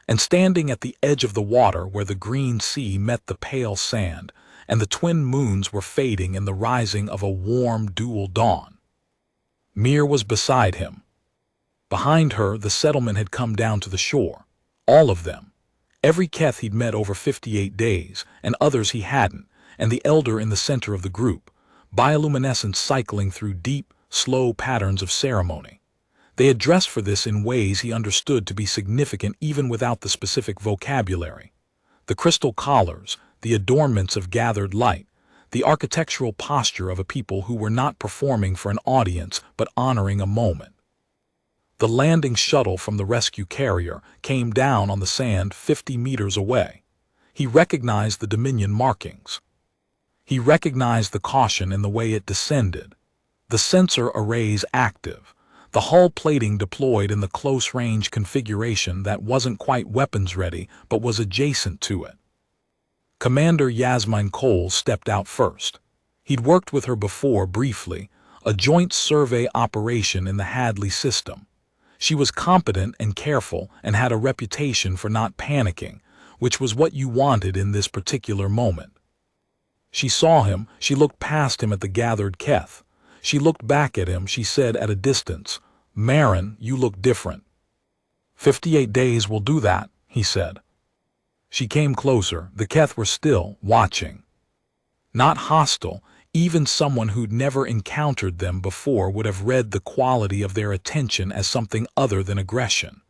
And standing at the edge of the water where the green sea met the pale sand, and the twin moons were fading in the rising of a warm dual dawn, Mir was beside him. Behind her, the settlement had come down to the shore. All of them. Every Keth he'd met over 58 days, and others he hadn't, and the elder in the center of the group, bioluminescence cycling through deep, slow patterns of ceremony. They had dressed for this in ways he understood to be significant even without the specific vocabulary. The crystal collars, the adornments of gathered light, the architectural posture of a people who were not performing for an audience but honoring a moment. The landing shuttle from the rescue carrier came down on the sand 50 meters away. He recognized the Dominion markings. He recognized the caution in the way it descended. The sensor arrays active, the hull plating deployed in the close-range configuration that wasn't quite weapons-ready but was adjacent to it. Commander Yasmine Cole stepped out first. He'd worked with her before briefly, a joint survey operation in the Hadley system. She was competent and careful and had a reputation for not panicking, which was what you wanted in this particular moment. She saw him, she looked past him at the gathered Keth. She looked back at him, she said at a distance, "Marin, you look different." 58 days will do that, he said. She came closer, the Keth were still watching. Not hostile, even someone who'd never encountered them before would have read the quality of their attention as something other than aggression.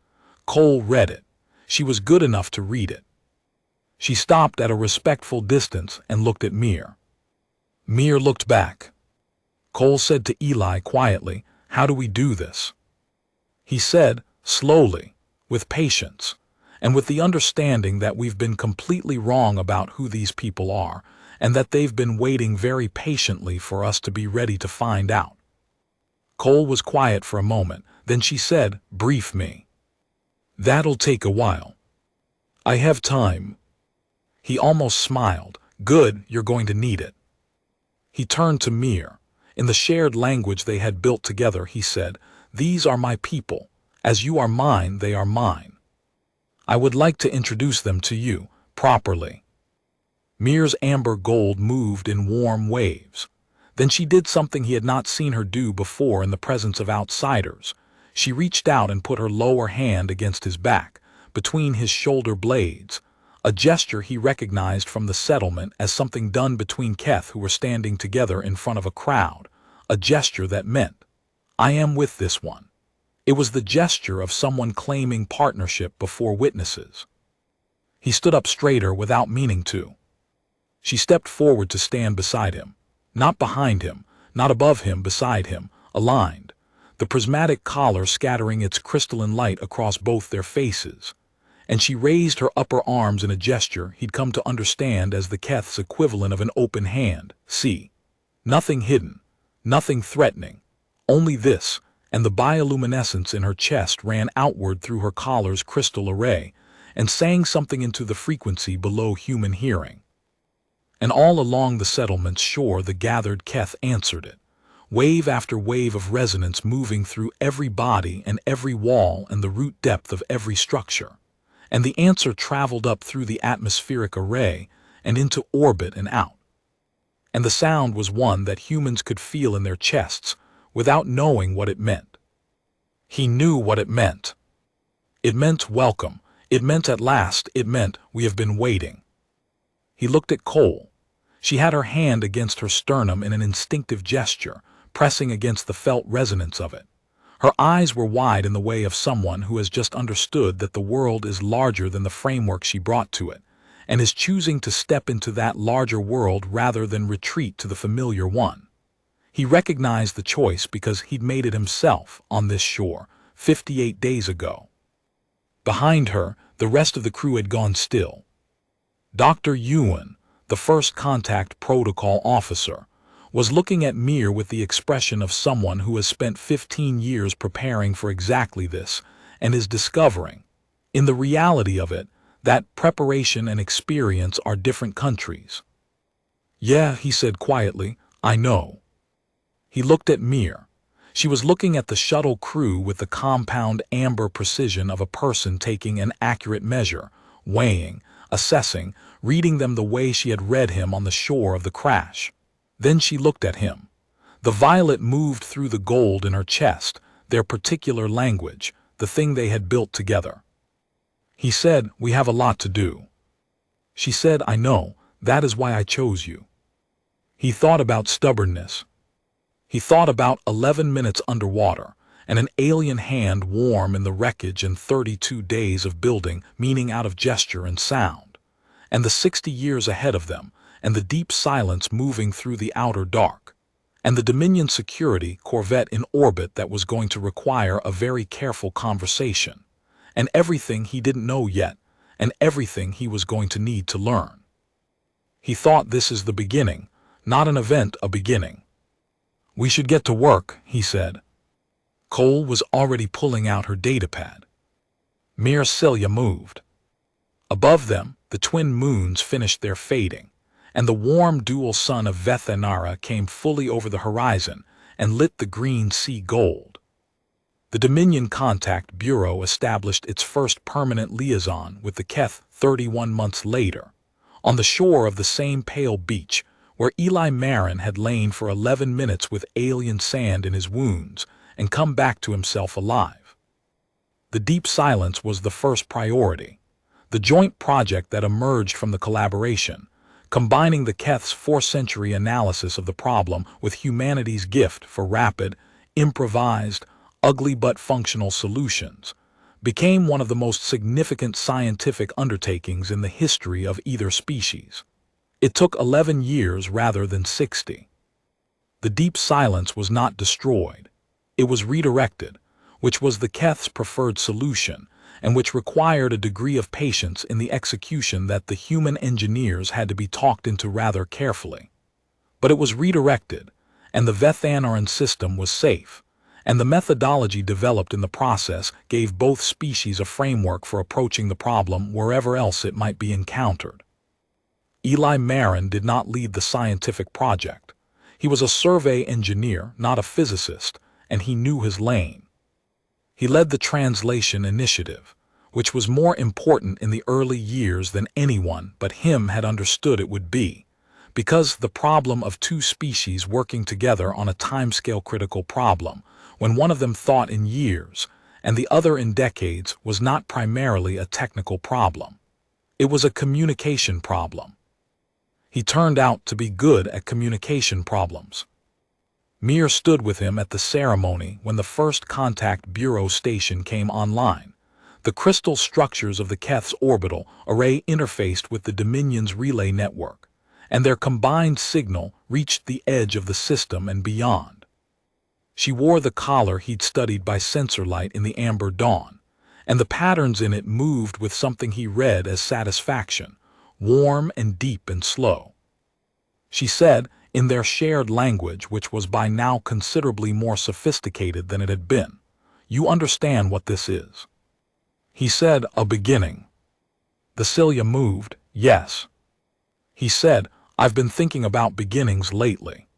Cole read it. She was good enough to read it. She stopped at a respectful distance and looked at Mir. Mir looked back. Cole said to Eli quietly, "How do we do this?" He said, slowly, with patience, and with the understanding that we've been completely wrong about who these people are, and that they've been waiting very patiently for us to be ready to find out. Cole was quiet for a moment, then she said, "Brief me." "That'll take a while." "I have time." He almost smiled. "Good, you're going to need it." He turned to Mir. In the shared language they had built together, he said, "These are my people. As you are mine, they are mine. I would like to introduce them to you, properly." Mir's amber gold moved in warm waves. Then she did something he had not seen her do before in the presence of outsiders. She reached out and put her lower hand against his back, between his shoulder blades, a gesture he recognized from the settlement as something done between Keth who were standing together in front of a crowd, a gesture that meant, "I am with this one." It was the gesture of someone claiming partnership before witnesses. He stood up straighter without meaning to. She stepped forward to stand beside him. Not behind him, not above him, beside him, aligned, the prismatic collar scattering its crystalline light across both their faces. And she raised her upper arms in a gesture he'd come to understand as the Keth's equivalent of an open hand. See? Nothing hidden, nothing threatening, only this, and the bioluminescence in her chest ran outward through her collar's crystal array and sang something into the frequency below human hearing. And all along the settlement's shore the gathered Keth answered it, wave after wave of resonance moving through every body and every wall and the root depth of every structure. And the answer traveled up through the atmospheric array and into orbit and out. And the sound was one that humans could feel in their chests without knowing what it meant. He knew what it meant. It meant welcome. It meant at last. It meant we have been waiting. He looked at Cole. She had her hand against her sternum in an instinctive gesture, pressing against the felt resonance of it. Her eyes were wide in the way of someone who has just understood that the world is larger than the framework she brought to it, and is choosing to step into that larger world rather than retreat to the familiar one. He recognized the choice because he'd made it himself on this shore 58 days ago. Behind her, the rest of the crew had gone still. Dr. Ewan, the first contact protocol officer, was looking at Mir with the expression of someone who has spent 15 years preparing for exactly this and is discovering, in the reality of it, that preparation and experience are different countries. Yeah, he said quietly, I know. He looked at Mir. She was looking at the shuttle crew with the compound amber precision of a person taking an accurate measure, weighing, assessing, reading them the way she had read him on the shore of the crash. Then she looked at him. The violet moved through the gold in her chest, their particular language, the thing they had built together. He said, we have a lot to do. She said, I know, that is why I chose you. He thought about stubbornness. He thought about 11 minutes underwater, and an alien hand warm in the wreckage and 32 days of building, meaning out of gesture and sound, and the 60 years ahead of them, and the deep silence moving through the outer dark, and the Dominion security corvette in orbit that was going to require a very careful conversation, and everything he didn't know yet, and everything he was going to need to learn. He thought this is the beginning, not an event, a beginning. We should get to work, he said. Cole was already pulling out her datapad. Mir Celia moved. Above them, the twin moons finished their fading, and the warm dual sun of Vethanara came fully over the horizon and lit the green sea gold. The Dominion Contact Bureau established its first permanent liaison with the Keth 31 months later, on the shore of the same pale beach where Eli Marin had lain for 11 minutes with alien sand in his wounds and come back to himself alive. The deep silence was the first priority, the joint project that emerged from the collaboration, combining the Keth's 4th-century analysis of the problem with humanity's gift for rapid, improvised, ugly but functional solutions, became one of the most significant scientific undertakings in the history of either species. It took 11 years rather than 60. The deep silence was not destroyed. It was redirected, which was the Keth's preferred solution, and which required a degree of patience in the execution that the human engineers had to be talked into rather carefully. But it was redirected, and the Vethanaran system was safe, and the methodology developed in the process gave both species a framework for approaching the problem wherever else it might be encountered. Eli Marin did not lead the scientific project. He was a survey engineer, not a physicist, and he knew his lane. He led the translation initiative, which was more important in the early years than anyone but him had understood it would be, because the problem of two species working together on a timescale critical problem, when one of them thought in years and the other in decades, was not primarily a technical problem. It was a communication problem. He turned out to be good at communication problems. Mir stood with him at the ceremony when the first Contact Bureau station came online. The crystal structures of the Keth's orbital array interfaced with the Dominion's relay network, and their combined signal reached the edge of the system and beyond. She wore the collar he'd studied by sensor light in the amber dawn, and the patterns in it moved with something he read as satisfaction, warm and deep and slow. She said, in their shared language, which was by now considerably more sophisticated than it had been, "You understand what this is?" He said, "A beginning." The cilia moved, "Yes." He said, "I've been thinking about beginnings lately."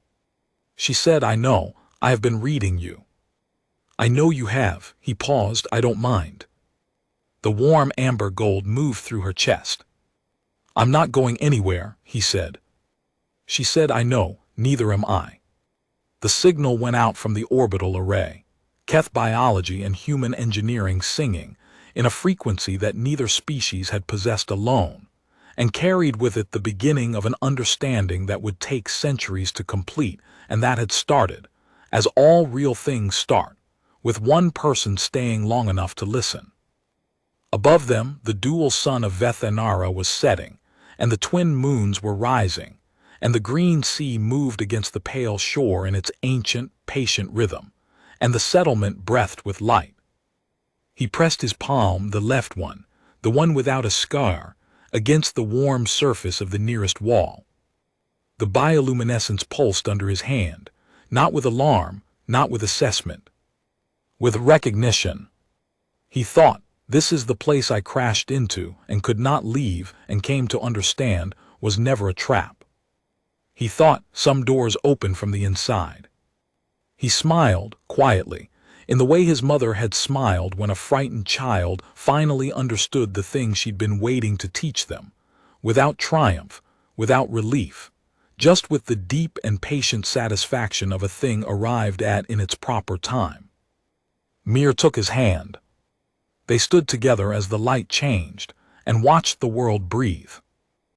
She said, "I know, I have been reading you." "I know you have." He paused, "I don't mind." The warm amber gold moved through her chest. "I'm not going anywhere," he said. She said, "I know, neither am I." The signal went out from the orbital array, Keth biology and human engineering singing, in a frequency that neither species had possessed alone, and carried with it the beginning of an understanding that would take centuries to complete, and that had started, as all real things start, with one person staying long enough to listen. Above them, the dual sun of Vethanara was setting, and the twin moons were rising, and the green sea moved against the pale shore in its ancient, patient rhythm, and the settlement breathed with light. He pressed his palm, the left one, the one without a scar, against the warm surface of the nearest wall. The bioluminescence pulsed under his hand, not with alarm, not with assessment, with recognition. He thought, This is the place I crashed into and could not leave and came to understand was never a trap. He thought some doors open from the inside. He smiled, quietly, in the way his mother had smiled when a frightened child finally understood the thing she'd been waiting to teach them, without triumph, without relief, just with the deep and patient satisfaction of a thing arrived at in its proper time. Mir took his hand. They stood together as the light changed and watched the world breathe.